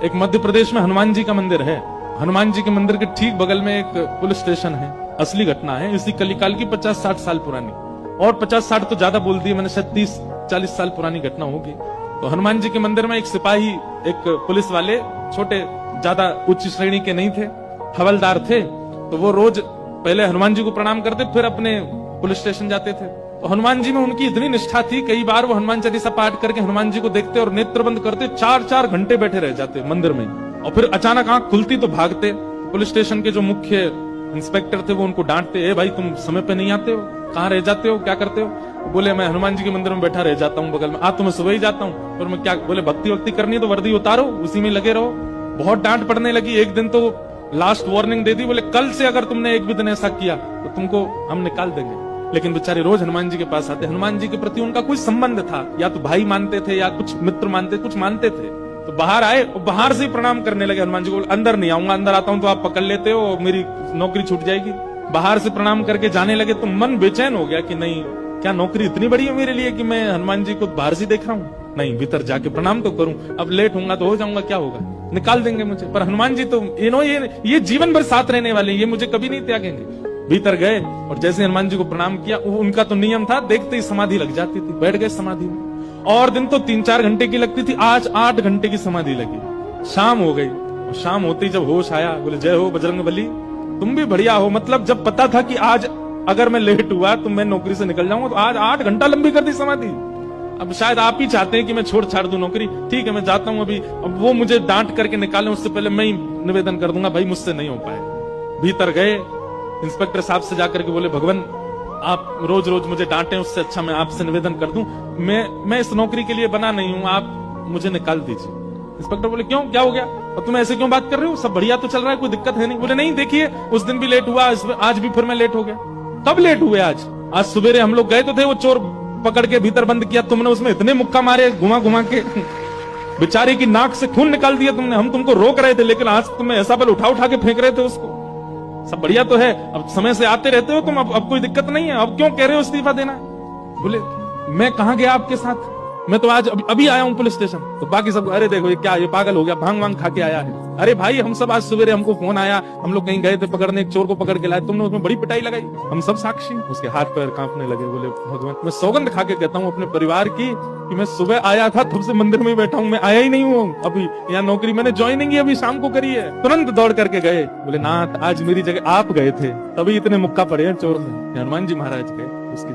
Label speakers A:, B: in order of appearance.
A: एक मध्य प्रदेश में हनुमान जी का मंदिर है। हनुमान जी के मंदिर के ठीक बगल में एक पुलिस स्टेशन है। असली घटना है, इसी कलिकाल की 50-60 साल पुरानी, और 50-60 तो ज्यादा बोल दिए मैंने, शायद 30-40 साल पुरानी घटना होगी। तो हनुमान जी के मंदिर में एक सिपाही, एक पुलिस वाले, छोटे, ज्यादा उच्च श्रेणी के नहीं थे, हवलदार थे। तो वो रोज पहले हनुमान जी को प्रणाम करते, फिर अपने पुलिस स्टेशन जाते थे। तो हनुमान जी में उनकी इतनी निष्ठा थी, कई बार वो हनुमान चालीसा पाठ करके हनुमान जी को देखते और नेत्र बंद करते, 4-4 घंटे बैठे रह जाते मंदिर में। और फिर अचानक आंख खुलती तो भागते। पुलिस स्टेशन के जो मुख्य इंस्पेक्टर थे वो उनको डांटते, ए भाई तुम समय पे नहीं आते हो, कहाँ रह जाते हो, क्या करते हो? बोले मैं हनुमान जी के मंदिर में बैठा रह जाता हूँ बगल में। आज तो मैं सुबह ही जाता हूँ। और मैं क्या, बोले भक्ति वक्ति करनी है तो वर्दी उतारो, उसी में लगे रहो। बहुत डांट पड़ने लगी। एक दिन तो लास्ट वार्निंग दे दी, बोले कल से अगर तुमने एक भी दिन ऐसा किया तो तुमको हम निकाल देंगे। लेकिन बेचारे रोज हनुमान जी के पास आते। हनुमान जी के प्रति उनका कोई संबंध था, या तो भाई मानते थे या कुछ मित्र मानते, कुछ मानते थे। तो बाहर आए और बाहर से प्रणाम करने लगे हनुमान जी को। अंदर नहीं आऊंगा, अंदर आता हूं तो आप पकड़ लेते हो, मेरी नौकरी छूट जाएगी। बाहर से प्रणाम करके जाने लगे तो मन बेचैन हो गया कि नहीं, क्या नौकरी इतनी बड़ी है मेरे लिए कि मैं हनुमान जी को बाहर से देख रहा हूँ? नहीं, भीतर जाके प्रणाम तो करूं। अब लेट होऊंगा तो हो जाऊंगा, क्या होगा, निकाल देंगे मुझे। पर हनुमान जी तो ये जीवन भर साथ रहने वाले, ये मुझे कभी नहीं त्यागेंगे। भीतर गए और जैसे हनुमान जी को प्रणाम किया, उनका तो नियम था, देखते ही समाधि लग जाती थी। बैठ गए समाधि में। और दिन तो 3-4 घंटे की लगती थी, आज 8 घंटे की समाधि लगी। शाम हो गई और शाम होते ही जब होश आया, बोले जय हो बजरंगबली, तुम भी बढ़िया हो। मतलब जब पता था कि आज अगर मैं लेट हुआ तो मैं नौकरी से निकल जाऊंगा, तो आज 8 घंटा लंबी कर दी समाधि। अब शायद आप ही चाहते हैं कि मैं छोड़ छाड़ दूं नौकरी। ठीक है, मैं जाता हूं अभी। अब वो मुझे डांट करके निकालें उससे पहले मैं ही निवेदन कर दूंगा, भाई मुझसे नहीं हो पाए। भीतर गए, इंस्पेक्टर साहब से जाकर के बोले, भगवान आप रोज रोज मुझे डांटे, उससे अच्छा मैं आपसे निवेदन कर दूं, मैं इस नौकरी के लिए बना नहीं हूं, आप मुझे निकाल दीजिए। इंस्पेक्टर बोले क्यों, क्या हो गया, और तुम ऐसे क्यों बात कर रहे हो, सब बढ़िया तो चल रहा है, कोई दिक्कत है नहीं? बोले नहीं, देखिए उस दिन भी लेट हुआ, आज भी फिर मैं लेट हो गया। कब लेट हुए? आज सवेरे हम लोग गए तो थे, वो चोर पकड़ के भीतर बंद किया तुमने, उसमें इतने मुक्का मारे घुमा घुमा के, बेचारे की नाक से खून निकाल दिया तुमने। हम तुमको रोक रहे थे, लेकिन आज तुम्हें ऐसा बल उठा उठा के फेंक रहे थे उसको। सब बढ़िया तो है, अब समय से आते रहते हो तुम, अब कोई दिक्कत नहीं है, अब क्यों कह रहे हो इस्तीफा देना? बोले मैं कहां गया आपके साथ, मैं तो आज अभी आया हूं पुलिस स्टेशन। तो बाकी सब, अरे देखो ये क्या, ये पागल हो गया, भांग वांग खा के आया है। अरे भाई हम सब आज सवेरे, हमको फोन आया, हम लोग कहीं गए थे पकड़ने, एक चोर को पकड़ के लाए, तुमने उसमें बड़ी पिटाई लगाई, हम सब साक्षी। उसके हाथ पैर कांपने लगे। बोले भगवान, मैं सौगंध खा के कहता हूँ अपने परिवार की कि मैं सुबह आया था, तब से मंदिर में ही बैठा हूँ, मैं आया ही नहीं हूँ अभी। यहाँ नौकरी मैंने ज्वाइनिंग ही अभी शाम को करी है। तुरंत दौड़ करके गए। बोले नाथ, आज मेरी जगह आप गए थे, तभी इतने मुक्का पड़े हैं चोर में। हनुमान जी महाराज गए उसकी